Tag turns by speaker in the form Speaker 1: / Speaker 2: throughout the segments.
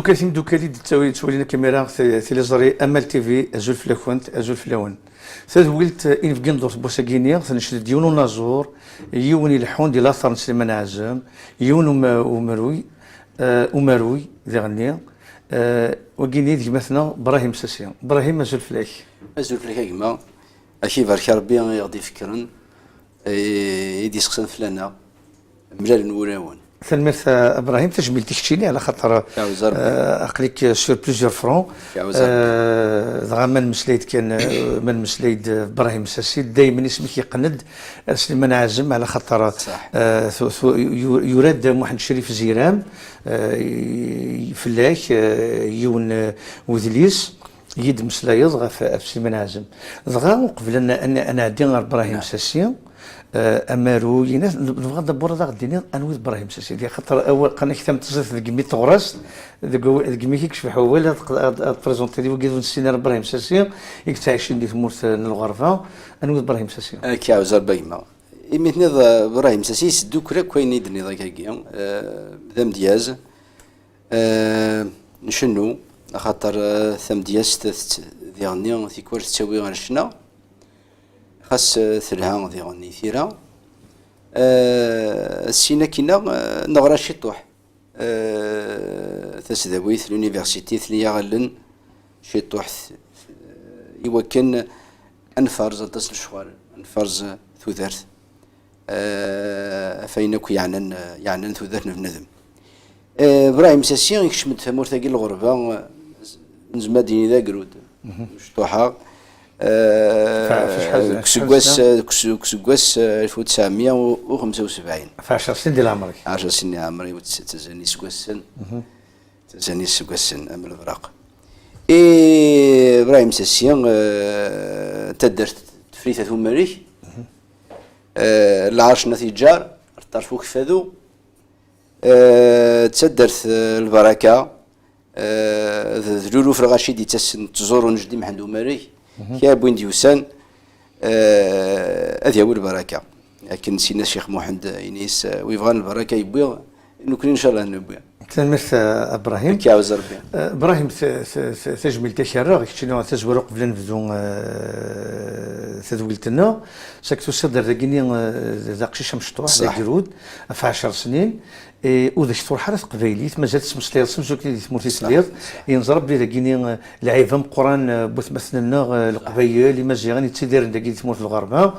Speaker 1: تيمدوكالي تولي الكاميرا تيليزري امال تي في ازول فلاكونت ازول فلاون ثولت ان في ندور بوساكينيا ثنشد ديون ونازور يون يلحون ديال الاثر سليمان عزام يون ومروي ذي غنيا وكيني ديك مثلا ابراهيم ساسي ابراهيم ازول فلاك
Speaker 2: كيما اكي بارك ربي غادي يفكرن يدي سقسن فلانا ملال نوراون
Speaker 1: ثلمث ابراهيم تجميل تكتشيني على خاطر اقليك سور بليزيور فرون دغا من مسليد كان من مسليد ابراهيم ساسي دائما اسمك يقند سليمان عازم على خاطر يراد محمد شريف زيرام فلاك يون وذليس يد مسلايض غا سليمان عازم دغا قبل ان انا عندي ابراهيم ساسي امارو يناس نبغى ندبر هذا غديني انوي ابراهيم ساسي ديال خاطر اول قنا كتم تصيف ذيك مي تغرس ذيك مي كيكشف حوال بريزونتي لي وكيدون السينار ابراهيم ساسي يكتعيشين دي ثمورت الغرفه انوي ابراهيم ساسي
Speaker 2: كيعاوز بايما يمثني ابراهيم ساسي سدو كرا كوين يدني ذاك كيا ذم دياز نشنو خاطر ثم دياز ديالني تيكور تساوي غير شنا خاص ثلها ذي غني ثيرا السينا كينا نغرا شطوح تسداويث لونيفرسيتي ثليا غلن شطوح يوكن انفرز تصل الشوار انفرز ثوثرث فينك يعني ثوثرث نفندم ابراهيم ساسي يكشمت ثمور ثقيل الغربه نزماديني ذا قرود شطوحه كسكواس 1975
Speaker 1: في 10 سنين ديال عمرك
Speaker 2: 10 سنين عمري تزاني سكواسن ام الفراق ابراهيم ساسي تدرت فريثة ثماريك العرش نتيجار طرفو كفادو تسدرت البركه ذلولو في الغاشي تزورو نجدي محندو ماري كي بوين ديوسان هذه هو البركه لكن سينا الشيخ محمد ينيس ويبغى البركه يبوي نكون ان شاء الله نبوي
Speaker 1: تلمس ابراهيم
Speaker 2: كيعاوز ربي
Speaker 1: ابراهيم تجمل تشرغ كتشنو تزورو قبل نبدو تدولتنا ساكتو صدر ذاكيني ذا قشيشه مشطوح ذا جرود في 10 سنين وذاك شطور حرس قبايليت مازال تسمسليض سمسوك اللي تموتي سليض ينزرب لي ذاكيني لعيبه مقران بوث مثلنا القبايل اللي مازيغان يتسيدير ذاكي تموت الغربه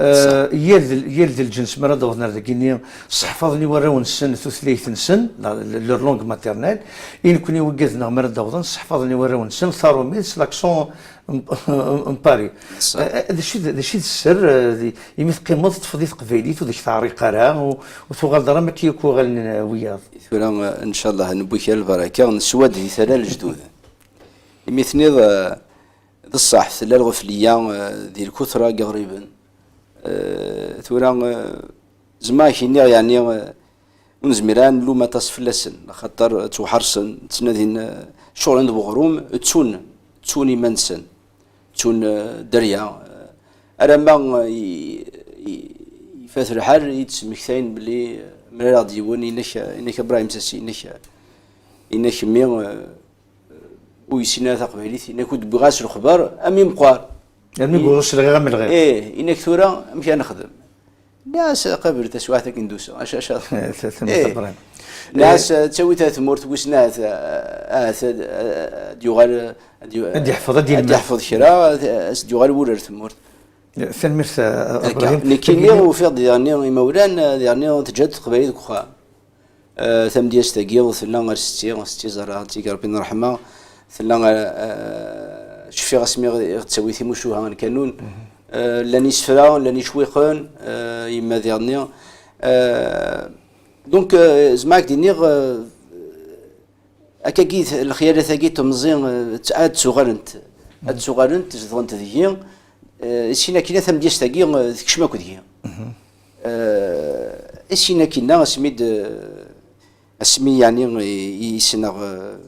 Speaker 1: يال ذي الجنس مرة دوغنا ذاكيني صحفظني وراو نسن ثلاث نسن لور لونغ ماتيرنال إن كوني وقزنا مرة دوغنا صحفظني وراو نسن ثارو ميس لاكسون مباري هذا الشيء السر يمثل قيمة تفضيل قبايليت وذاك تعريق راه وتغادر ما كيكو غال وياض
Speaker 2: ثورا ان شاء الله نبوك البركه نسواد في ثلاث الجدود يمثني ذا الصح ثلاث الغفليه ذي الكثره قريبا ثورا زماكيني يعني ونزميران لو ما تصف لسن خاطر توحرسن تسنادين شغل عند بغروم تسوني منسن تسون دريا أرما يفاثر الحال يتسمكثين بلي من راضي يوني إنك إبراهيم ساسي إنك مي ويسينا ثقبيليت إنك كنت بغاس الخبر أمي مقار
Speaker 1: يعني بغاس الغير من الغير
Speaker 2: إيه إنك ثورة مشي نخدم ناس قبل تسواتك ندوسو أش
Speaker 1: إيه
Speaker 2: ناس تسوي ثمور توسنا ديوغال يحفظ شرا ديوغال ورر ثمور
Speaker 1: ثلمس ابراهيم
Speaker 2: نكيني وفي ديالني مولان ديالني تجد قبيل كخا ثم ديال تاكيو ثلا ستي زرا تي ربي الرحمه ثلا شفي غسمي تسوي ثي مشوها كانون لاني سفرا لاني شويقون يما ديالني دونك زعما دينيغ اكاكيت الخيالات ثاكي تمزين تعاد صغرنت هاد صغرنت زدغنت ذي سينا كينا ثم ديال ثاكي تكشماك ذي سينا كينا اسمي يعني يسنا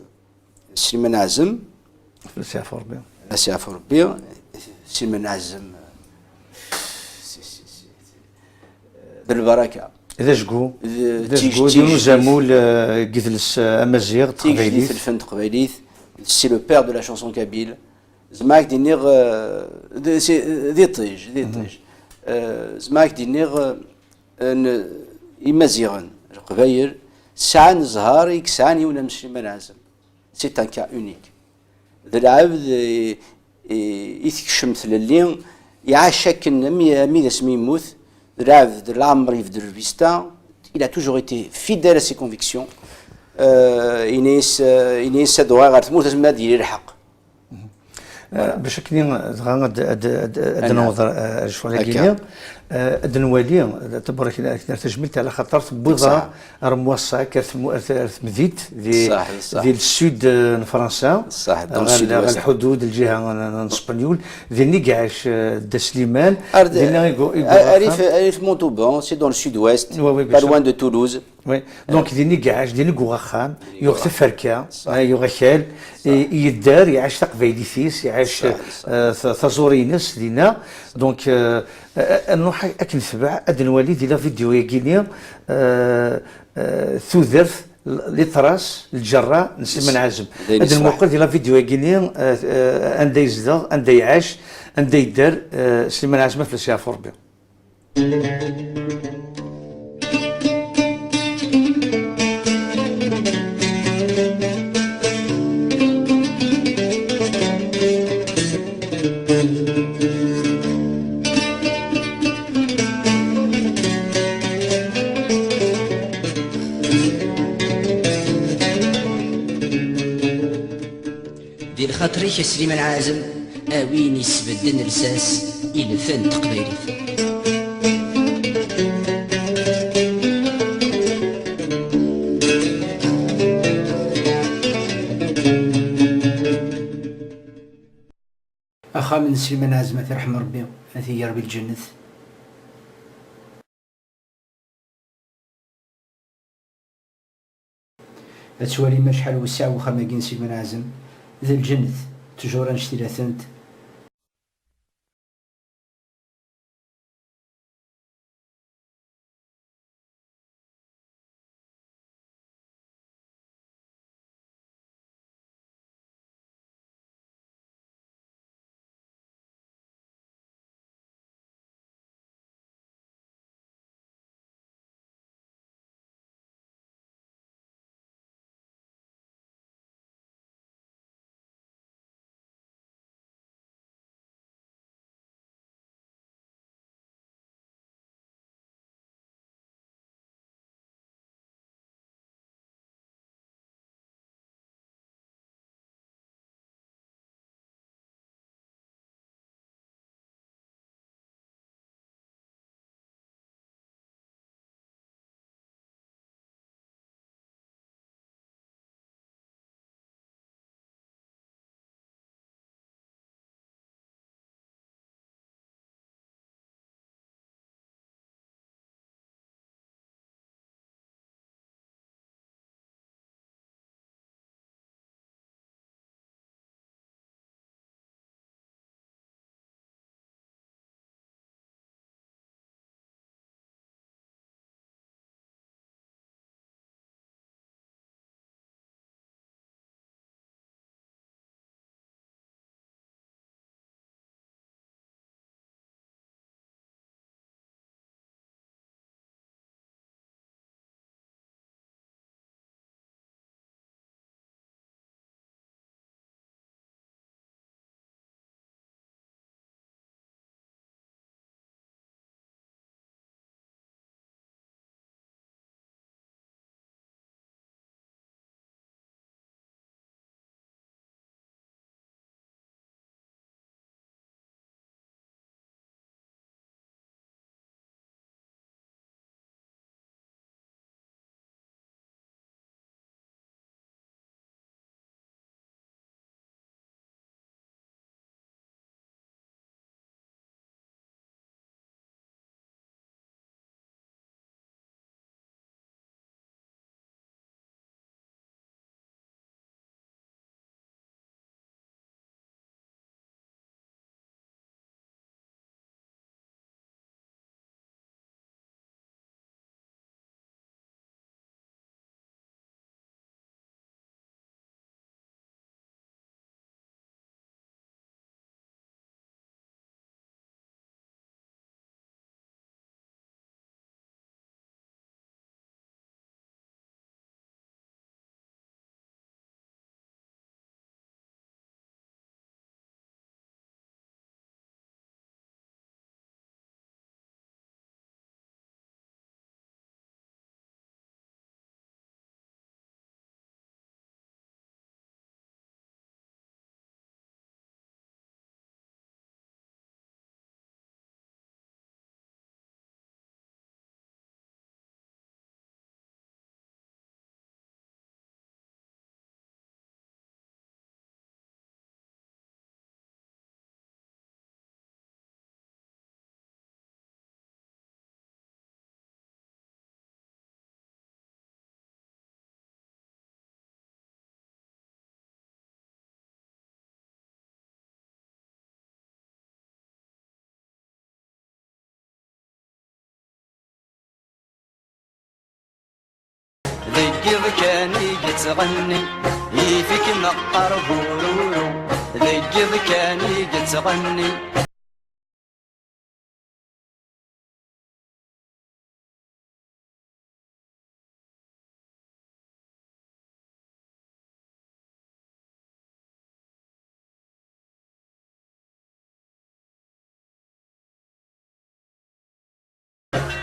Speaker 2: سليمان عزم سيعفو ربي سليمان عزم بالبركه
Speaker 1: إذا جكو
Speaker 2: تيجي
Speaker 1: ديالو زامول كيدلس أمازيغ
Speaker 2: تيجي
Speaker 1: تقبايليت.
Speaker 2: في الفن تقبايليت. سي لو بير دو لا شونسون كابيل. زعما دينيغ دي طيج زعما دينيغ إمازيغن القبايل ساعة زهار يكسعان يونا مسلمان عزم. سي ان كا اونيك. ذا العبد يتكشم اللي يعاش كن مي اسمي يموت. ذا العبد العمر يفدر فيستا. Il a toujours été fidèle à ses convictions. إنيس دوغا غير تموت لازم دير الحق.
Speaker 1: باش كني غاد نوضر شويه كينيا الدنوالي تبارك الله تجملت على خاطر بوضا رموصا كرت مديت ديال السود فرنسا على الحدود الجهه الاسبانيول ذي كاعش دا سليمان
Speaker 2: عرف مونطوبون سي دون السود اويست با لوان دو تولوز.
Speaker 1: وي دونك ديني كاعش ديني كوغاخان يوغ تفركا يوغ خال يدار يعيش تقبايليتيس يعيش ثازورينس دينا دونك نروح اكن تبع ادنوالي ديال فيديو ياكينيا ثوذرث لي طراس الجراء نسلم عازم هذا الموقع ديال فيديو ياكينيا اندا يزدغ اندا يعيش اندا يدار سليمان عازم في السياف ربي.
Speaker 3: ديال خاطري سليمان عازم اوين يسبدن رساس الى فن تقبيري.
Speaker 4: اخا من سليمان عازم في رحم ربي هذه يا ربي الجنة. هتسوالي ما شحال وسع وخا ما كاين سليمان عازم ذا الجنة تجورا نشتي ثنت
Speaker 3: ذكي كاني يتغني يفيك نقر بورورو ذكي كاني يتغني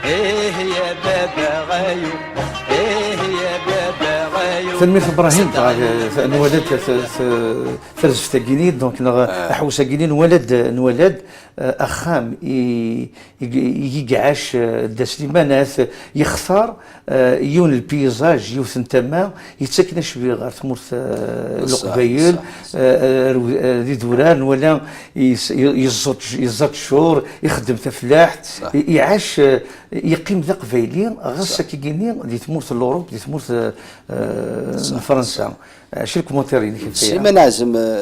Speaker 3: ايه يا بابا غايو ايه يا بابا غايو
Speaker 1: تلميذ ابراهيم نولد فرز تاكيني دونك احوس تاكيني نولد اخام يقعاش دا سليمان يختار يون البيزاج يوث نتما يتسكن شويه غير تمورت القبايل ذي دوران ولا يزط شهور يخدم تفلاح يعاش يقيم ذا قبايلي غاس كيكيني دي تمورت الاوروب دي تمورت فرنسا شي كومونتيرين
Speaker 2: سليمان عازم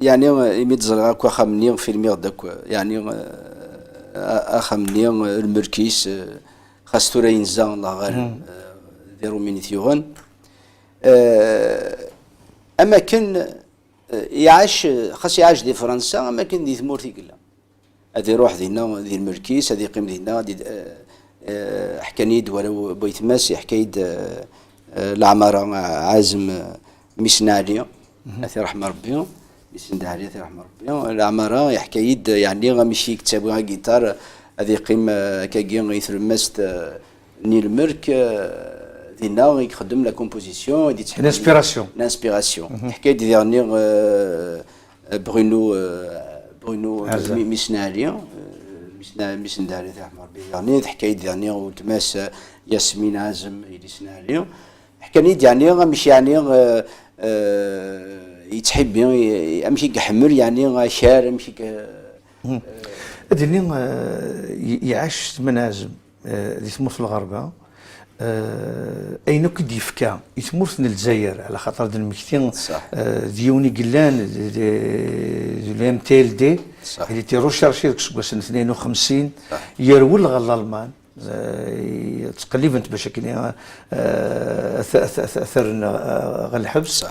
Speaker 2: يعني يميتزرع كوا خامني في المير داك يعني اخامني المركيس خاص تورين زان لا غير ديرو مينيتيوغن اما كان يعيش خاص يعيش دي فرنسا اما كان دي ثمورتي كلها هذه يروح دينا دي المركيس هذه يقيم دينا حكانيد ولو بيت ماسي حكايد العمارة عازم ميسناليا اثي رحمه ربي ميسن عليه اثي رحمه ربي العمارة حكايد يعني غامشي كتابوها جيتار هذه يقيم كاكين غيثرمست نيل ميرك دينا يخدم لا كومبوزيسيون دي لانسبيراسيون حكايد ديرنيغ برونو ميسناليا ميسن داري رحمه ربي يعني حكاية يعني وتماس ياسمين عازم يديسناليا حكاية يعني مش يعني يتحب امشي يحمر يعني شار امشي
Speaker 1: ادني يعيش منازم اللي تمر في الغربه اين كد يفكا يتمرث الجزائر على خاطر المكتين ديوني قلان دي ام تي ال دي اللي تيروشارشي كسوا سنه 52 يرول غا الالمان تقريبا باش كاين اثر غا الحبس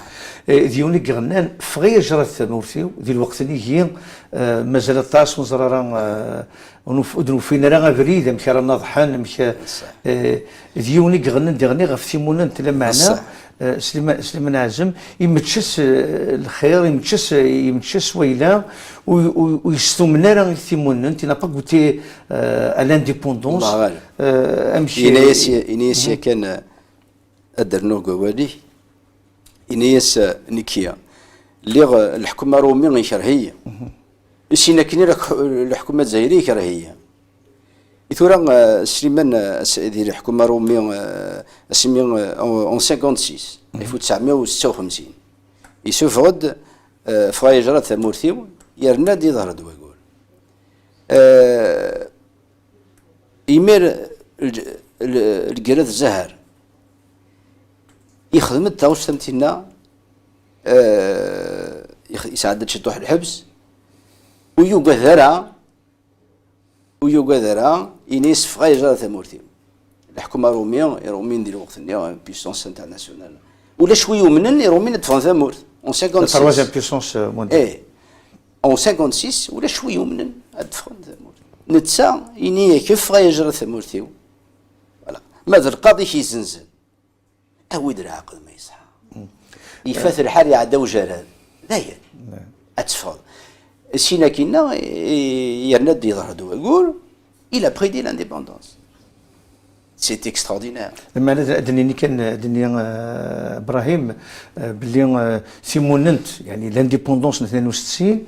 Speaker 1: ديوني غنان فغي جرات مورثيو دي الوقت اللي هي مازال الطاس وزرارا ونفدنو فينا راه بريده مشى راه نضحان مشى ديوني غنن ديغني غف تيمونن تلا معنا سليمان عازم يمتشس الخير يمتشس ويلا ويستمنا راه تيمونن تينا با قلتي الانديبوندونس
Speaker 2: امشي انيس كان ادرنو قوالي انيس نيكيا اللي الحكومه رومي شرعيه سينا كاين الحكومه الجزائريه كراهيه ثورا سليمان ديال الحكومه رومي اسمي اون 56 1956 يسوفغد فغاي جرات ثمورثيو يرنا دي ظهر دواقول يمير القرد الزهر يخدم التاوش ثمتنا يساعد تشطوح الحبس ويوغذرا ينيس فغاي جرى ثمورتي الحكومه روميين ديال الوقت اللي بيسونس انترناسيونال ولا شويه منن روميين دفون ثمورت اون 56
Speaker 1: تروازيام بيسونس مونديال
Speaker 2: اون 56 ولا شويه منن دفون ثمورت نتسا يني كيف فغاي جرى ثمورتي فوالا ماذا القاضي كيزنزل اود العقل ما يصحى يفات الحال يعداو جراد داير اتفضل سينا كينا يرند يظهر دو يقول il a pris de l'indépendance. C'est extraordinaire.
Speaker 1: لما دنيني كان دنيا ابراهيم باللي سيموننت يعني لانديبوندونس 62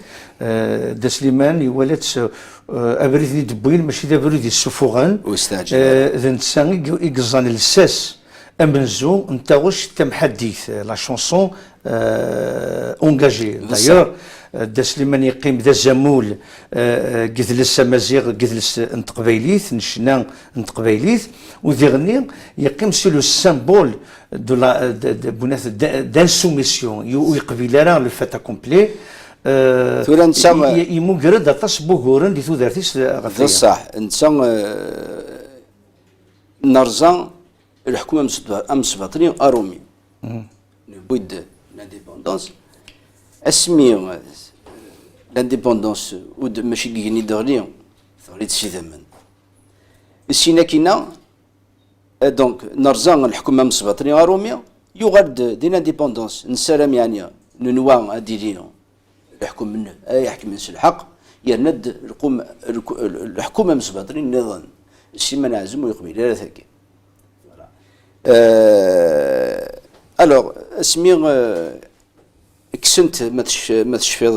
Speaker 1: دا سليمان يولات ابريد دبوين ماشي دا بريد السفوغان ذا نتسان يقزان الساس امنزو نتا واش تم حديث لا شونسون اونجاجي دايور دا سليمان يقيم ذا زمول قذلس مزيغ قذلس نتقبايليث نشنا نتقبايليث وذيغني يقيم سي لو سامبول دو لا بوناث دانسوميسيون يقبل راه لو فاتا كومبلي يمقرد اطاس بوغورن دي تودارتيس غفيه
Speaker 2: صح نسان نرزان الحكومه امسباطري ارومي نبويد لانديبوندونس اسمي لانديبوندونس ود ماشي كيني دغلي ثوريت شي ثمن السينا كينا دونك نرزان الحكومه امسباطري ارومي يغرد دي لانديبوندونس نسالم يعني ننوا اديليو يحكم منه يحكم من الحق يرند الحكومه مسباطرين النظام السيما نعزم ويقبل لا ثاكي الوغ اسمي كسنت ما تشفيض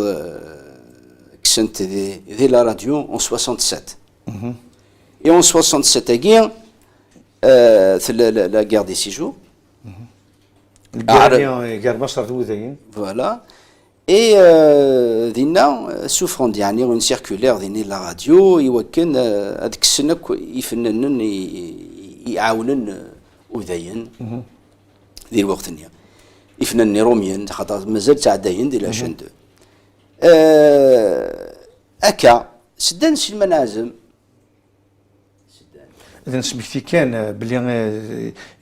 Speaker 2: كسنت دي لا راديو اون 67 اي اون 67 كي لا غير دي سيجور
Speaker 1: غير مصر ذوذين
Speaker 2: فوالا et دينا سوفرون يعني اون سيركولير ديني لا راديو يوكن هذيك السنه يفننن يعاونن وذاين ديال الوقت النيا يفنن روميان خاطر مازال تعداين ديال لاشين دو اكا سدان شي المنازم
Speaker 1: اذا سميتي كان بلي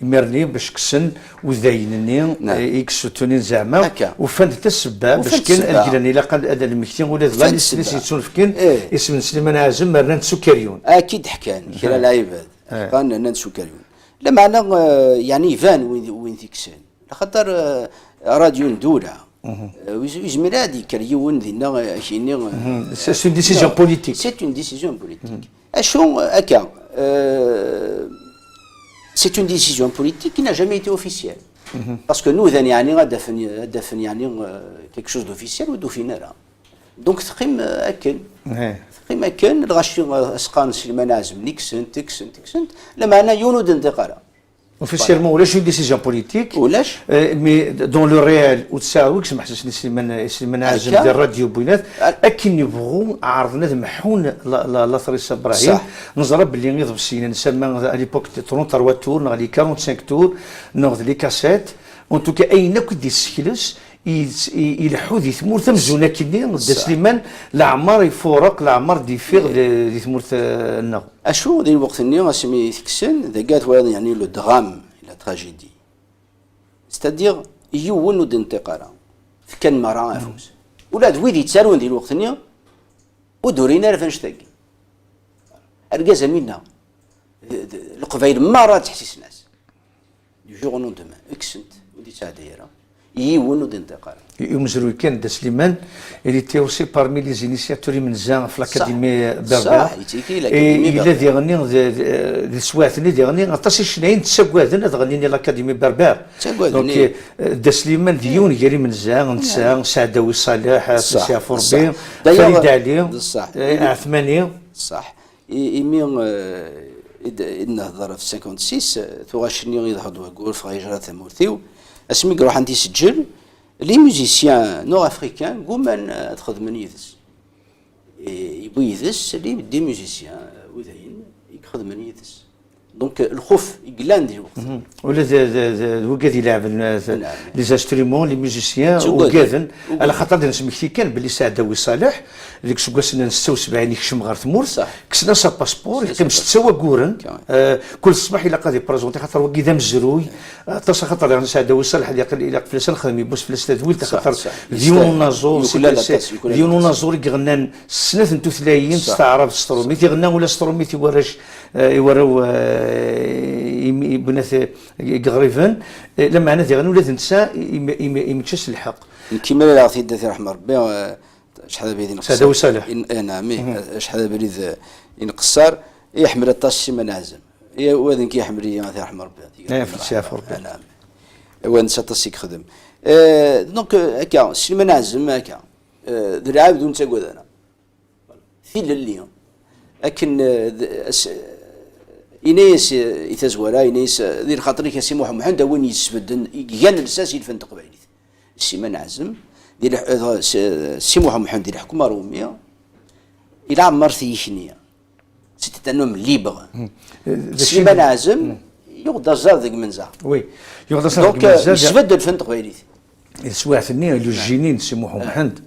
Speaker 1: يمرني باش كسن وذاينني يكسو تونين زعما وفند حتى السباب باش كان الجيراني لا قال هذا المكتين ولا لا سيتون فكين اسم سليمان عازم مرنان سكريون
Speaker 2: اكيد حكان كلا العباد قال نان سكريون لا معنى يعني يبان وين تيكسن خاطر راديو دوله يجمل هذه كريون دينا كيني
Speaker 1: سي اون ديسيزيون بوليتيك
Speaker 2: سي اون ديسيزيون بوليتيك اشو هكا c'est une décision politique qui n'a jamais été officielle. Parce que nous, on a défini quelque chose d'officiel ou d'officiel. Donc, تخيم أكن الغشي أسقان سليمان عازم نيكسن لما أنا يونود انتقاله.
Speaker 1: Officiellement, ولاش une décision politique.
Speaker 2: ولاش.
Speaker 1: Mais dans le réel وتساويك سمح سليمان عازم ديال الراديو بوينات أكن يبغوا عرضنا محون لا ثريس إبراهيم نزرب باللي نضرب سينا نسمى أليبوك 33 تور نغلي 45 تور نغذ لي كاسيت en tout cas أين كنت يسكلس يلحو ذي ثمور ثمزونا كني ضد سليمان العمر يفورق العمر ديفيغ ذي ثمور النغ
Speaker 2: اشو ذي الوقت النيو اسمي تكسن ذا قالت يعني لو درام لا تراجيدي ستادير يون ود انتقاله كان مرا افوس ولاد ويدي تسالون ذي الوقت النيو ودورينا فنشتاقي ارجاز منا القبائل ما راه تحسيس الناس دو جور نون دومان اكسنت ودي تاع دايره يونو دينتقال
Speaker 1: يمزروي كان دا سليمان اللي تي اوسي بارمي لي زينيسياتوري من زان في الاكاديمي بربر
Speaker 2: صح
Speaker 1: الا ديغني دي سواتني ديغني غطاسي شناين تساكوادن غنيني الاكاديمي بربر دونك دا سليمان ديون يجري من زان نسان سعداوي صالح سي فوربي فريد علي
Speaker 2: صح
Speaker 1: عثماني
Speaker 2: صح يمي نهضر في 56 توغاشني يضحضوا يقول في غيجرات ثمورثيو اسمي روح عندي سجل لي ميوزيسيان نور افريكان قوما تخدمن يدس يبغي يدس لي دي ميوزيسيان وذاين يخدمن يدس دونك الخوف يقلان دي الوقت
Speaker 1: ولا وقاد يلعب لي زانسترومون لي ميوزيسيان وقادن على خاطر نسمي كان باللي سعداوي صالح ديك شكون سنه 76 يكشم غير ثمور كسنا سا باسبور يمشي تسوى كورن كل صباح الا قاضي بريزونتي خاطر وكي ذا مزروي تصا خاطر يعني سعداوي صالح الى فلسان خدم يبوس في الاستاذ خاطر ديون نازور ديون نازور يغنان سنه 32 تستعرض سترومي تيغنى ولا سترومي تيورش يوراو بنات غريفان لما انا تيغنى ولا تنسى يمتشس الحق
Speaker 2: كيما لا عرفتي رحمه ربي شحال بيدي
Speaker 1: سعداوي صالح
Speaker 2: نعم شحال بيدي ينقصر يحمل الطاش ما نعزم وهذا كيحمل لي مثلا رحمه ربي
Speaker 1: في السياف ربي
Speaker 2: نعم وين سطسيك خدم دونك هكا سليمان نعزم هكا درعا بدون تقود انا في الليل لكن إنيس يتزورا إنيس ذي الخاطر كاسي محمد وين يسبد يجان الأساس يلفن تقبيلي سليمان عازم ديال سي محمد ديال الحكومه الروميه الى عمر ثيشنيه سيتي انهم ليبر سليمان عازم يغدى الزار ذيك منزا
Speaker 1: وي يغدى الزار
Speaker 2: دونك يسبد الفن تقبيلي
Speaker 1: سواعثني لو جينين سي محمد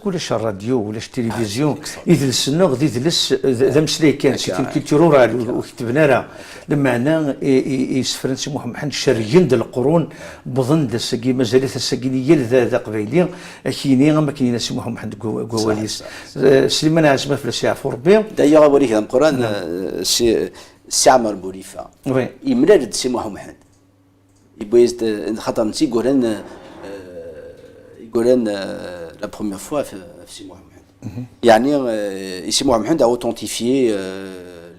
Speaker 1: كلش الراديو ولاش التلفزيون يدلسنا غادي يدلس ذا مسلي كان سي كولتورال وكتبنا راه لمعنى يسفرن سي محمد شريين د القرون بظن د السقي مازال السقينيه ذا قبيلي كاينين ما كاينين سي محمد كواليس سليمان عزمه في السي ربي
Speaker 2: دايوغ اوريك القران سي عمر بوليفا يمرد سي محمد يبغي خاطر نسي يقولن لا بروميير فوا في سي محمد يعني سي محمد a authentifié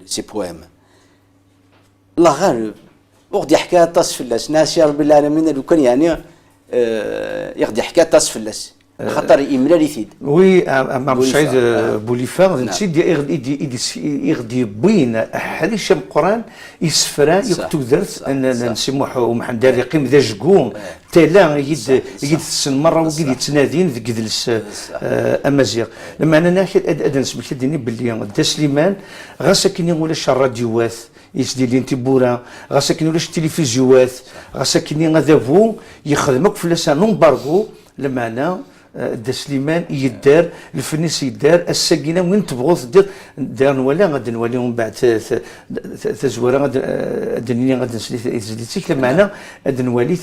Speaker 2: سي بويم الله غالب وغدي حكايه طاس فلاس ناس يا رب العالمين لو كان يعني يغدي حكايه طاس فلاس خاطر يملى ثيد
Speaker 1: وي مع سعيد بوليفار نسيت يغدي يبين حريش القران يسفران يكتب درت ان نسمح ومحمد دار يقيم ذا جكون تلا يجد تسن مره وقيد يتنادين في قدلس امازيغ لما انا ناخذ ادنس بكدني باللي دا سليمان غاسكني ولا الراديوات يسدي لي انتبورا غاسكني ولا التلفزيونات غاسكني غذا فو يخدمك في لسان نمبارغو لما انا دا سليمان يدار الفنيس يدار الساقينه وين تبغوا دار ولا غادي نوليو من بعد تزوره غادي نسلي لما انا غادي نولي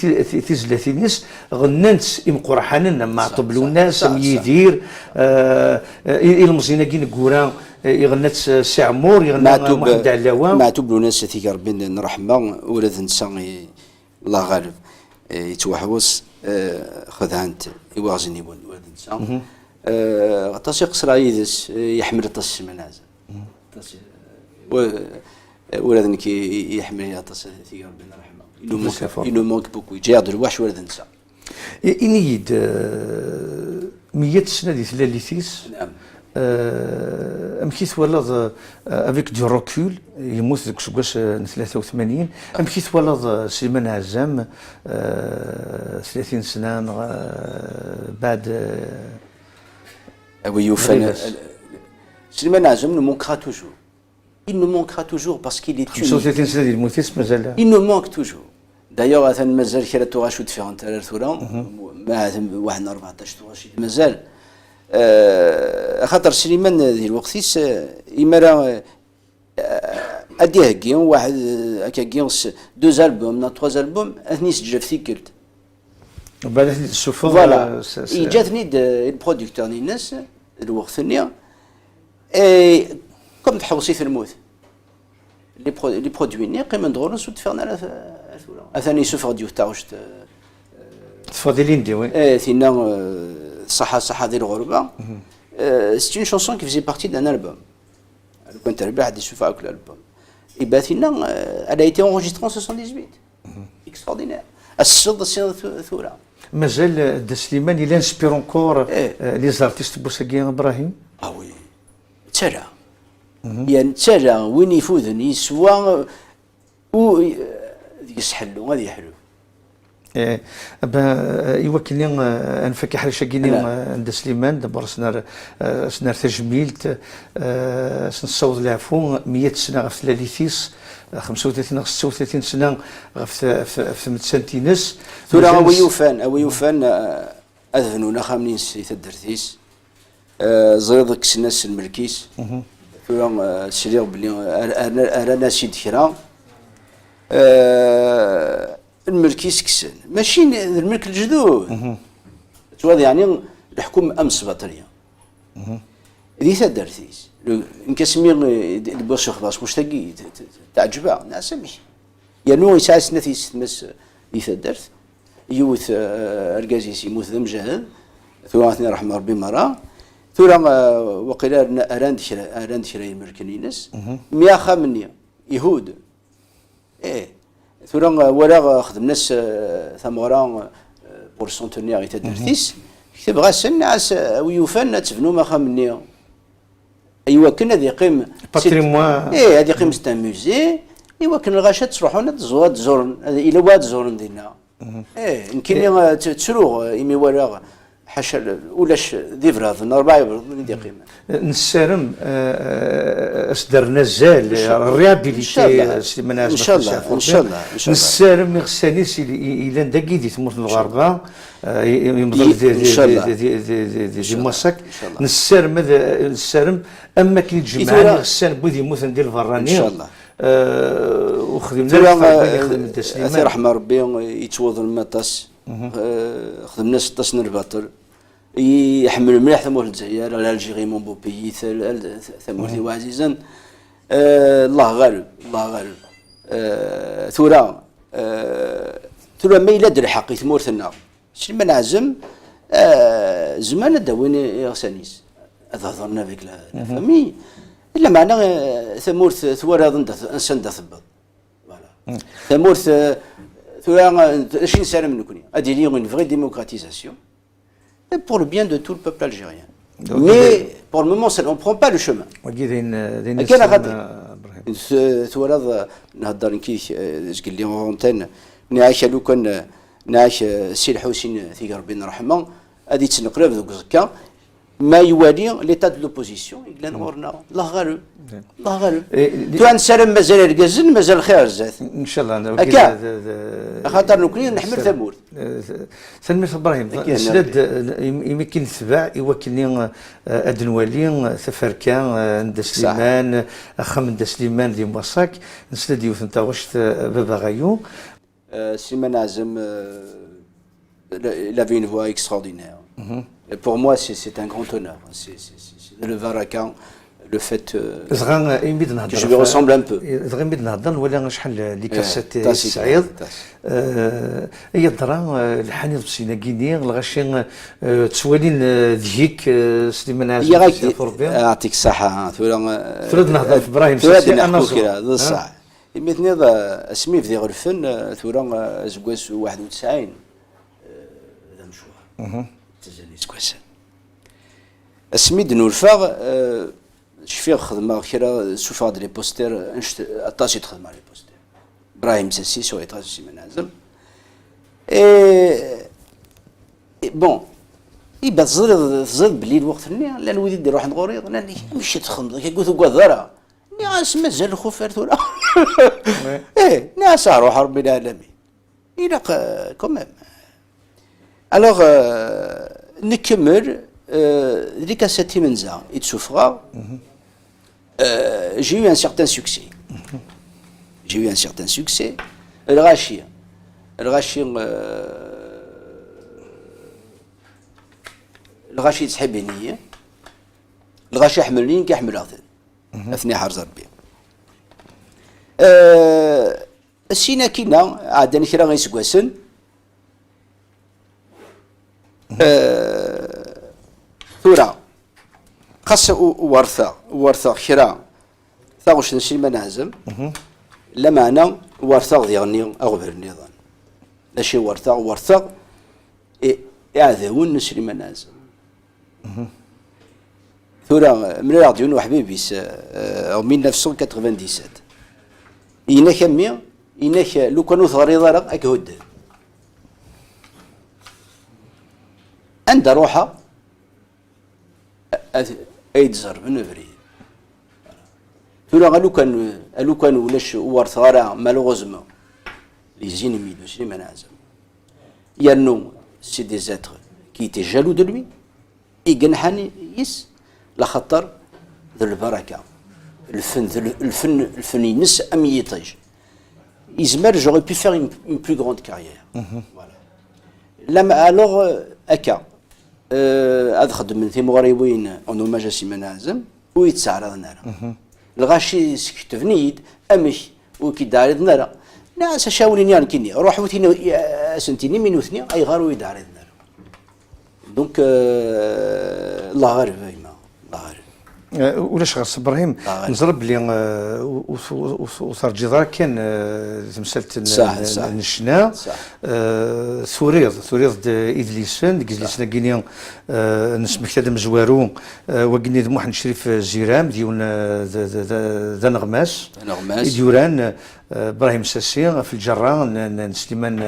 Speaker 1: تزلاتي الناس غننت قرحانا مع طبلو الناس يدير المزينه كي نكورا يغنت سي عمور يغنى محمد علاوه
Speaker 2: مع طبلو ناس تيك ربي نرحمه ولاد نسا الله غالب يتوحوس خذها انت يوازني ولد نسا غطاس يقصر عيدس يحمل طاس منازل طاس ولد كي يحمل طاس تيك ربي نرحمه إنه مونك بوكو يجي يهضر واش ولد نسا
Speaker 1: إنيد 100 سنه ديال ثلاثيس
Speaker 2: نعم
Speaker 1: امكيت ولد افيك دو روكول يموت ديك شكواش 83 امكيت ولد سليمان عزام 30 سنه بعد
Speaker 2: يوفى سليمان عزام نو مونكرا توجور il nous manquera toujours parce qu'il est unique
Speaker 1: 35 سنه ديال الموتيس مازال
Speaker 2: il nous manque toujours d'ailleurs مثلا مازال كرا توغاشو ديفيرونت على ثورا ما واحد 14 توغاشي مازال خاطر سليمان ذي الوقتيس يمرا ادي هكي واحد هكا دوز البوم نا تروز البوم اثني سجل في ثيكلت
Speaker 1: بعد السوفور
Speaker 2: فوالا جاتني البروديكتور ديال الناس الوقت ثاني اي كوم تحوصي في الموت لي برودوي ني قيمه ندورس ودفرنا على ثاني سوفر ديو تاعوش
Speaker 1: تفضلين دي وي
Speaker 2: ثينا صحة ديال الغربة سي اون شونسون كي فيزي بارتي دان البوم لو كنت ربح حد يشوف هاك الالبوم يبقى ثينا elle a été enregistrée en 78 extraordinaire الصد ثورة
Speaker 1: مازال دا سليمان الى انسبير اونكور لي زارتيست بوسكي ابراهيم
Speaker 2: وي ترى يعني ترى وين يفوذني سوا و يسحلوا غادي يحلو
Speaker 1: يوكلني انفك حرشه كيني عند سليمان دابا سنار تجميل سنصوت العفو 100 سنه في ثلاثيس 35 36 سنه في متسنتينس
Speaker 2: ثورة ويوفان اذهنونا خامنين سيت الدرتيس زريضك سناس الملكيس ثورة سريغ بلي ارانا سيد كرا الملكيس كسن ماشي الملك الجدود تواضع يعني الحكومة امس بطريقه ذي تدرتيس نكسمي البوس خلاص مشتاقي تعجبها ناسمي يعني هو يسعى سنتيس تمس ذي تدرت يوث ارجازيس يموت ذم جهل ثوراتني رحمه ربي مرة ثورة وقيل اراند شراي المركنينس مياخا مني يهود ثورا ولا خدم ناس ثمورا بور سونتونيير يتدرتيس كتب غاسن عاس ويوفان تبنو ما خامني ايوا كنا ذي قيم
Speaker 1: باتريموان
Speaker 2: هذه قيم ستان موزي ايوا كنا الغاشات تروحون تزورن الى واد زورن دينا يمكن تسروغ يمي ولا حاشا ولاش ذي فراد نربع يبرد دي قيمه.
Speaker 1: نسارم اصدرنا زال الريابيليتي سليمان عازم
Speaker 2: ان شاء الله ان شاء الله ان شاء الله
Speaker 1: نسارم غسانيس الى داكي دي تموت الغربه يمضل دي ماسك نسارم نسارم اما كي تجمع غسان بودي موت ندير الفراني
Speaker 2: ان شاء الله
Speaker 1: وخدمنا
Speaker 2: خدم سليمان رحمه ربي يتوضل المطاس خدمنا 16 نرباطل يحمل مليح ثمور الجزائر الجيري مون بو بيي ثمورتي وعزيزا الله غالب الله غالب ثورة ما إلا در حقي ثمورتنا سليمان عازم زمان داوين يغسانيس هذا هضرنا بك لا فمي إلا معنا ثمورت ثورة انسان دا ثبط ثمورت ثورة 20 سنة من كوني هذه لي اون فري ديموكراتيزاسيون pour le bien de tout le peuple algérien. Mais pour le moment, on ne prend pas le chemin. كان غادي ثورة نهضر كيف قال لي اونتين نعيش لو كان نعيش السي الحسين ثيق ربي يرحمه غادي تنقلب ذوك زكا ما يوالي ليتا دو لوبوزيسيون يقول نورنا الله غالب الله غالب تو نسلم مازال الكازن مازال الخير زاد
Speaker 1: ان شاء الله
Speaker 2: هكا خاطر نكوني نحمل ثمور
Speaker 1: سلمي ابراهيم سداد يمكن تبع يوكلني ادنوالي ثفركان عند سليمان اخا من سليمان دي مصاك نسداد يوث انت واش بابا غايو
Speaker 2: سليمان عازم il avait une voix extraordinaire. Et pour moi, c'est un grand honneur. C'est le Varakan, le fait que je lui ressemble un peu.
Speaker 1: غنبدا نهضر ولا شحال اللي كاسات سعيد هي الدرا الحاني بسينا كيني الغاشي تسوالين ذيك سليمان عازم
Speaker 2: يعطيك الصحة
Speaker 1: ثورة نهضر في ابراهيم
Speaker 2: ساسي انا صغير صح يمثني اسمي في ذي غرفن ثورة زكواس 91 هذا مشوار تزاني زكواس اسمي دنورفاغ شفيغ خدمة كرا سوفا دي لي بوستر اطاشي تخدم على لي بوستر ابراهيم ساسي سو ايطاج سليمان عازم بون يبقى تزيد بلي الوقت ني لا نولي ندير واحد نغوريض ناني مشي تخدم كيقول كوادرا ناس مازال الخفر ثورة ناس روح ربي العالمين الى كوميم الوغ نكمل les cassettes Menza et Soufra, j'ai eu un certain succès. J'ai eu un certain succès. Le Rachir, تحبني الغاشي حملني كيحمل عثن اثني حرز ربي السينا كينا عادني كرا غيسكواسن ثورة خاصة ورثة خيرا ثاغوش سليمان عازم لا معنى ورثة ديالني أغبر النظام ماشي ورثة يعذون سليمان عازم ثورة من الراديو وحبيبيس أو 1997 إنك أمي إنك لو كانوا ثغريضة راه أكهد عند روحها ايدزر من فري ثورة لو كان ولاش ورث غرا مالوغوزمون لي زينمي دو سليمان عازم يانو سي دي زاتر كي تي جالو دو لوي يقنحاني يس لا خطر ذو البركة الفن ينس ام يطيج يزمر j'aurais pu faire une plus grande carrière voilà لما alors اكا هذا خدم من ثيمغريوين اون اوماج سليمان عازم ويتسعرض نارا الغاشي سكتفنيد امش وكي دارد نارا ناس شاولين يعني كني روح وثينا سنتيني من وثني اي غارو يدارد نارا دونك الله غالب الله غالب
Speaker 1: ولاش غير ابراهيم نزرب بلي وصار جدار كان تمثلت النشنا ثوريض إدليسان إدليسنا كيني نسمك هذا مزوارو وكني محمد شريف زيرام ديون ذا نغماس ديوران ابراهيم ساسي في الجره سليمان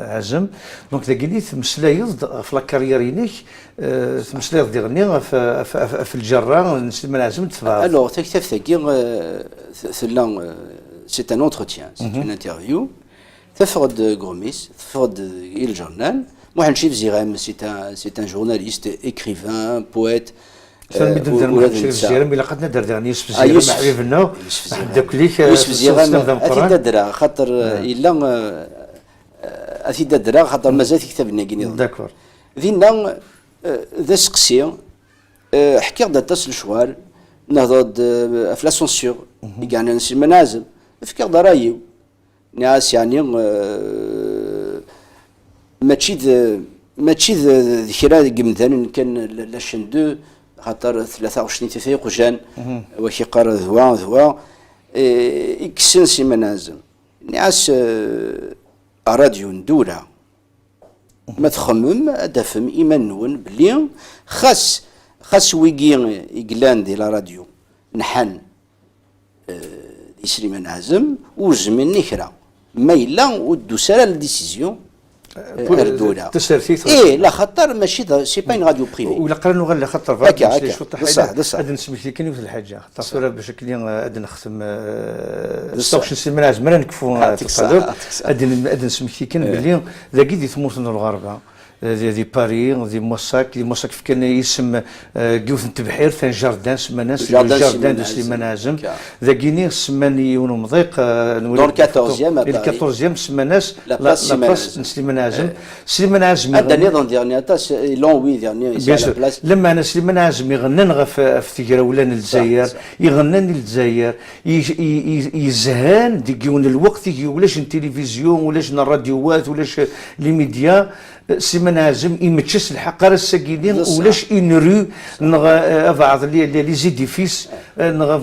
Speaker 1: عزم دونك ذاكيني تمسلايض في لاكاريرينيك تمسلايض ديالني في الجره سليمان عزم تفاضل.
Speaker 2: الوغ تكتب ثاكي ثلا سي ان اونتروتيان سي اون انترفيو تفرض غروميس تفرض الجورنال محمد شريف زيغام سي ان جورناليست اكريفان بويت
Speaker 1: ولاد الزيرام الى قد ندر دغني يوسف الزيرام مع حبيبنا حداك ليك
Speaker 2: يوسف الزيرام اثي ددرا خاطر الا اثي ددرا خاطر مازال كتاب لنا كيني
Speaker 1: داكور
Speaker 2: دينا ذا سقسي حكي غدا تصل شوار نهضر في لاسونسيور كاع سليمان عازم فكر رايو ناس يعني ماشي كرا مثلا كان لاشين 2 خاطر 23 تفيق وجان وكي قرا ذوا يكسن سليمان عازم ناس راديو ندوره ما تخمم دافم ايمان نون بلي خاص ويكي يقلان ديال راديو نحن سليمان عازم وزمن نكرا ما الا ودو سالا ديسيزيون اردولا
Speaker 1: تسرفيت
Speaker 2: ايه لا خاطر ماشي سي با راديو بريفي
Speaker 1: ولا قرا غير خاطر
Speaker 2: بصح
Speaker 1: هذا نسمح لك كاين واحد الحاجه تصويره باش هذا نختم ستوكشن سليمان عازم راه نكفوا تقدر هذا نسمح لك بلي ذاك دي تموت الغربه دي باري دي موساك في كان يسم قوث التبحير ثان جاردان سما ناس جاردان دو سليمان عازم ذاكيني سماني ومضيق
Speaker 2: دون
Speaker 1: 14 سما ناس لا بلاص سليمان عازم سليمان عازم
Speaker 2: هذا نظام ديالنا تا لون وي ديالنا لا بلاص
Speaker 1: لما انا سليمان عازم يغنن في تيغراولان الجزائر يغنن الجزائر يزهان ديكيون الوقت ولاش التلفزيون ولاش الراديوات ولاش لي ميديا سليمان عازم يمتشس الحق راه الساكيدين ولاش انرو بعض لي زيديفيس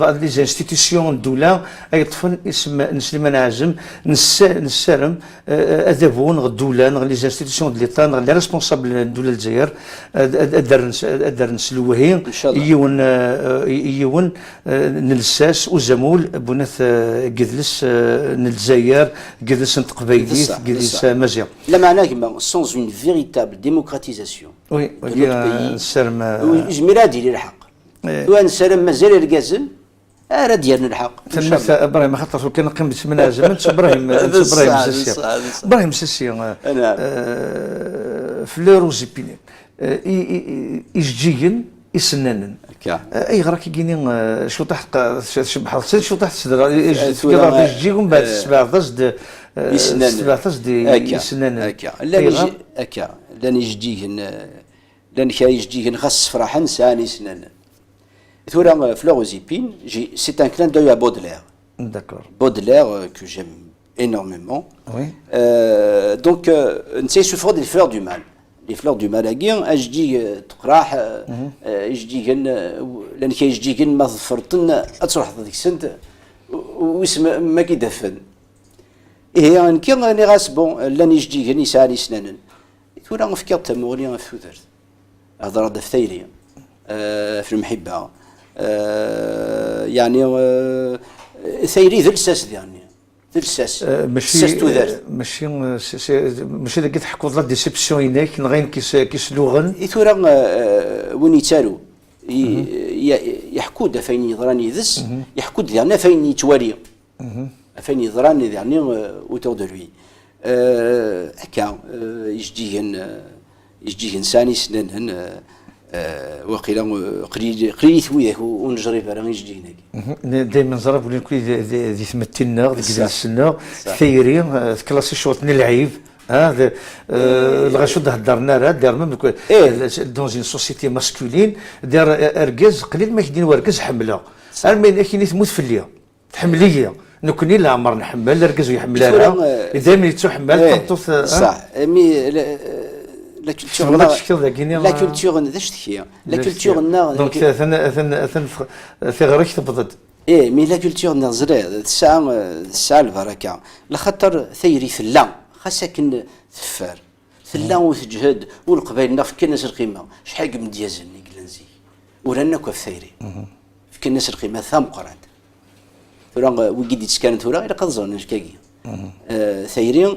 Speaker 1: بعض لي زانستيتيسيون الدوله اي طفل اسم سليمان عازم نسالم ادابون الدوله لي زانستيتيسيون ديال ليطا لي ريسبونسابل الدوله الجزائر دار نسلوهي يون نلساس وزمول بنات قدلس الجزائر قدلس قبيليت قدلس مزيان
Speaker 2: لا معناه كما سونز اون فيريتابل ديموكراتيزاسيون
Speaker 1: وي نسالم
Speaker 2: جميل هادي اللي الحق ونسالم مازال الكازل راه ديالنا الحق
Speaker 1: تمثل ابراهيم خاطر كان قيم من عزم ابراهيم ساسي في لوروزيبيني يجيين يسننن اي غراك كيني شو تحت شبح شو تحت صدر يجيهم بعد 17 يسننن
Speaker 2: هكا لان يجيهن خاص فرحان ساني سنن ثورا فلوروزيبين سي ان كلان دوي ا بودلير
Speaker 1: داكور
Speaker 2: بودلير كو جيم énormément donc نسي سوفر دي فلور دو مال لي فلور دو مال كاين اجدي تقراح يجديهن لان كيجديهن ما ظفرتن تروح ديك السنت واسم ما كيدفن هي كي راني غاس بون لان يجديهن يسالي سنانن ثورا نفكر تموري في ثوثرت هضره دفتيري في المحبه يعني ثيري ذو الساس ديالني ذو الساس
Speaker 1: ماشي داك تحكوا لا ديسيبسيون هناك غير كيسلوغن
Speaker 2: ثورا وين يتالو يحكوا فين يضراني ذس يحكوا ديالنا فين يتوالي فين يضراني يعني اوتور دو لوي هكا يجديهن ساني سننهن وقيلا قليل ثويك ونجري برا يجديهن
Speaker 1: دائما نزرب ولي نكون ذي تمثلنا ذيك السنه ثيري كلاسي شوط نلعب هذا الغاشو هضرنا راه دار ميم دون اون سوسيتي ماسكولين دار اركاز قليل ما كيدير اركاز حمله المين كاين تموت في الليل حمليه نكوني لا عمر نحمل اركاز ويحملها دائما يتحمل تنطف
Speaker 2: صح مي لا كولتور ذاش تحكي لا كولتور نا
Speaker 1: دونك في غيرك تبضد
Speaker 2: مي لا كولتور نا زري الساعه البركه لخاطر ثيري في اللام خاصك تفار في اللام وتجهد والقبائل نفك الناس القيمه شحال من ديازن كلانزي ورانا كو ثيري فك الناس القيمه ثام قرات ثورا وجد يتسكن ثورا إلى قد ظن كاكي ثيرين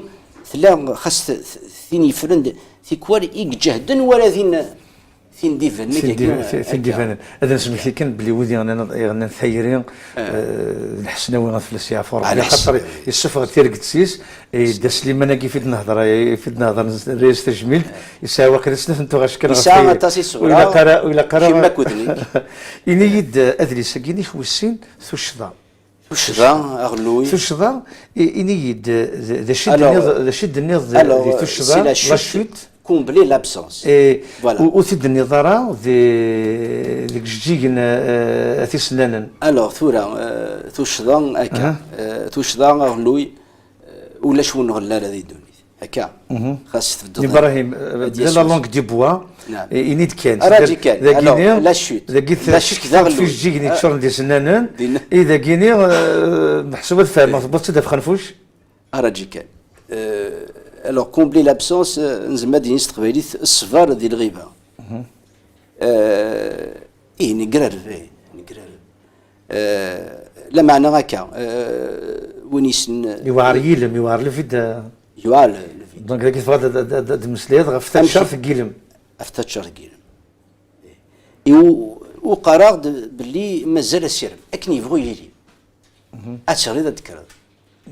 Speaker 2: ثلا خاص ثيني فرند في كوالي يجهدن ولا ثين ديفن
Speaker 1: ثين ديفن هذا نسمي في كان بلي ودي انا ثيرين الحسناوي غنفلس يعفر على خاطر السفر تيرك تسيس دا سليمان كي في النهضره رئيس تجميل يساوي قرا سنه انت غاش كان
Speaker 2: يساوي تاسي صغيره
Speaker 1: ولا قرا
Speaker 2: كيما كودني
Speaker 1: ينيد ادريس كيني خوسين ثو الشضا
Speaker 2: الشضا اغلوي
Speaker 1: ثو الشضا ينيد ذا شد النيض ثو الشضا لا شوت
Speaker 2: combler l'absence.
Speaker 1: Voilà. Ou tu donnes des جيجن أثيسلنا.
Speaker 2: Alors ثورة ثوشضان هكا ثوشضان أغلوي ولا شو نغلا هذه الدنيا هكا خاص تبدو.
Speaker 1: إبراهيم لا لونغ دي بوا ينيد كان.
Speaker 2: راجي كان. لا شوت.
Speaker 1: لا شوت كذا في جيجن يتشرن دي سنانا. إذا جيني محسوبة فاهم ما تصدق خنفوش.
Speaker 2: راجي كان. Alors combler l'absence نزعما ديال نستقبليت الصفار ديال الغيبه نقرر لا معنى هكا وين
Speaker 1: يوار يلم يوار لفيد
Speaker 2: يوار
Speaker 1: دونك كيف غادا المسليات غفتات شهر في الكيلم
Speaker 2: افتات شهر الكيلم وقرار باللي مازال السير اكن يبغوا يجي اتشري تذكر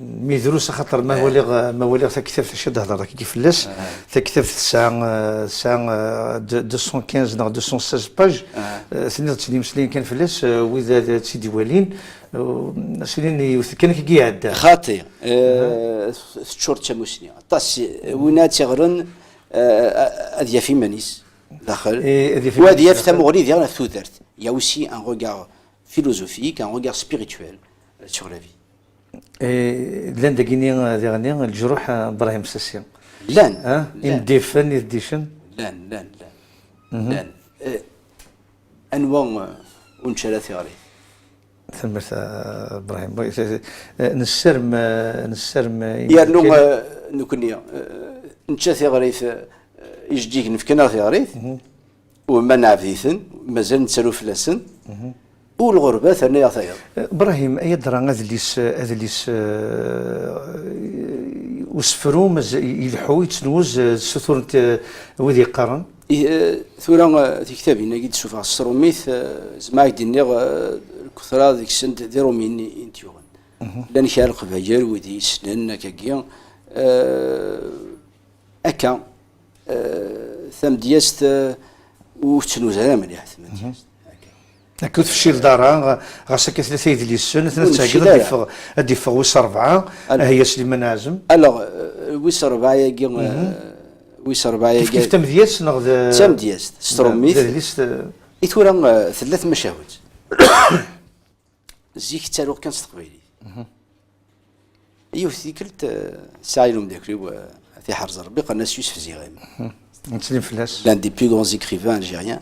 Speaker 1: مي دروس خاطر ما ولي كتاب تشد هضره كيف لاس كتاب ساعه 215 نا 216 باج سنين تسليم سلين كان فلاس واذا سيدي والين سنين كان كي عاد
Speaker 2: خاطي شهور تموسني طاس وينات تغرن اديا في منيس داخل واديا في تمغري ديالنا في ثودرت يا اوسي ان روغار philosophique un regard spirituel sur la vie.
Speaker 1: لان داكيني ديغني الجروح ابراهيم ساسي
Speaker 2: لان
Speaker 1: ديفن يديشن
Speaker 2: لان انواع ونشاله ثيوري
Speaker 1: ثمرت ابراهيم نسرم
Speaker 2: يا نكونيا نشا ثيوري يجديك نفكنا ثيوري وما نعرفيثن مازال نتسالو فلاسن والغربة ثانية ثير
Speaker 1: ابراهيم اي درا هذا اللي وسفرو يلحو يتنوز سثور وذي قرن
Speaker 2: ثورة في كتابي نجد شوف على السروميث زعما ديني الكثرة ذيك السنة ديرو مني انتيوغن لان خالق بهجر ودي سنن كاكيا اكا ثم ديست وتنوز هذا مليح ثم ديست
Speaker 1: كنت في شي لدارها غاسا كي ثلاثه ديال السن ثلاثه ديفا ويس اربعه هي سليمان عازم
Speaker 2: الوغ ويس اربعه ويس اربعه
Speaker 1: كيف تم دياس نغ
Speaker 2: تم دياس ستروميث ايثورا ثلاث مشاهد زيك تالو كان استقبالي ايوا ذكرت سايلوم داكري في حرز ربي قالنا يوسف زيغام
Speaker 1: نتسلم فلاس
Speaker 2: l'un des plus grands écrivains algériens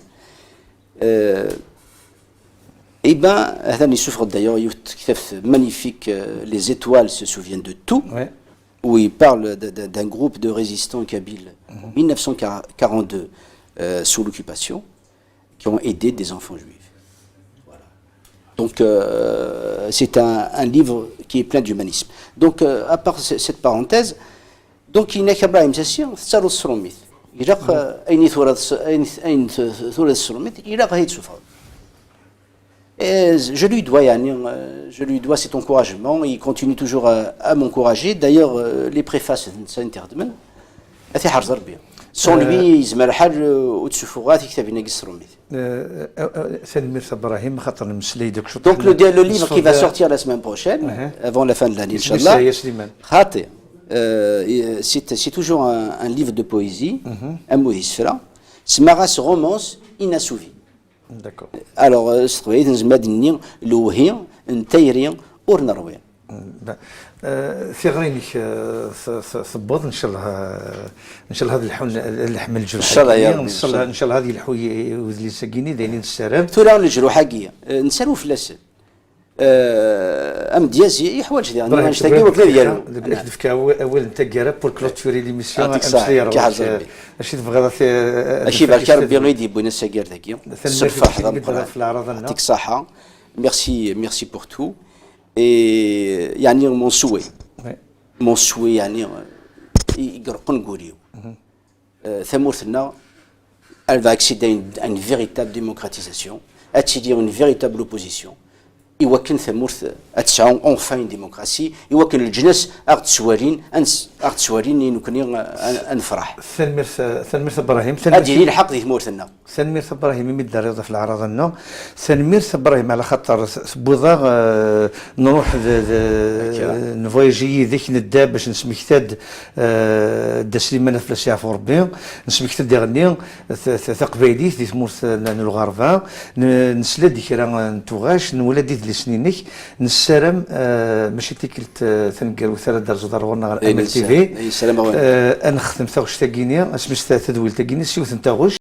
Speaker 2: Eh bien, il souffre d'ailleurs, il est magnifique, Les étoiles se souviennent de tout,
Speaker 1: ouais.
Speaker 2: Où il parle d'un groupe de résistants kabyles en 1942 sous l'occupation, qui ont aidé des enfants juifs. Voilà. Donc, c'est un livre qui est plein d'humanisme. Donc, à part cette parenthèse, donc il n'y a qu'Abrahim Sassir, c'est le Sromith. Il y a un Sromith, il y a un souffre. Et je lui dois cet encouragement. Il continue toujours à m'encourager. D'ailleurs, les préfaces de Saint-Interdman, sans lui, يزمر الحال وتشوفوغات يكتب لنا قصرهم. Donc le livre qui va sortir la semaine prochaine, avant la fin de l'année, Inch'Allah, c'est toujours un livre de poésie, un Mohisfera. Smaras romance inassouvie.
Speaker 1: D'accord.
Speaker 2: Alors, c'est نزمدني لوهي نتيري ورنروي.
Speaker 1: في غرينك ثبوط ان شاء الله هذا اللحم الجروح
Speaker 2: ان شاء الله يا رب
Speaker 1: ان شاء الله هذه الحوي اللي ساكيني دايرين السلام
Speaker 2: ثورة الجروح حقيقة نسالو فلاس ام ديازي يحواج ديال انا نشتاقي وكلا ديالو
Speaker 1: دفك اول انت كاره بور كلوتوري ليميسيون
Speaker 2: اش تبغى اشي بالك ربي غيدي بونا السكير ذاكي الصفه حضر
Speaker 1: في العرض
Speaker 2: يعطيك الصحه ميرسي بور تو يعني مون سوي
Speaker 1: وي.
Speaker 2: مون سوي يعني يقرقن قوليو ثمورتنا elle va accéder à une véritable démocratisation, accéder à une véritable opposition. يوكن ثمورث اتسعون اونفاين ديمقراسي يوكن الجنس اغت سوارين يمكن نفرح
Speaker 1: ثنمير ابراهيم
Speaker 2: هذه هي الحق دي ثمورثنا
Speaker 1: ثنمير ابراهيم يمد الرياضه في العراض النو ثنمير ابراهيم على خاطر بوضا نروح نفوايجي ذيك نداب باش نسمكتاد دا سليمان في الساعه في ربي نسمكتاد يغني ثقبايليت دي ثمورث الغرفه نسلد كرا نتوغاش نولد لسنينك نسالم ماشي تيكلت ثنقر وثلاث درجه ضرورنا غير ام ال تي في
Speaker 2: سلام
Speaker 1: انا خدمت تاغوش تاكينيا اسمي تدويل تاكينيا سيوث نتاغوش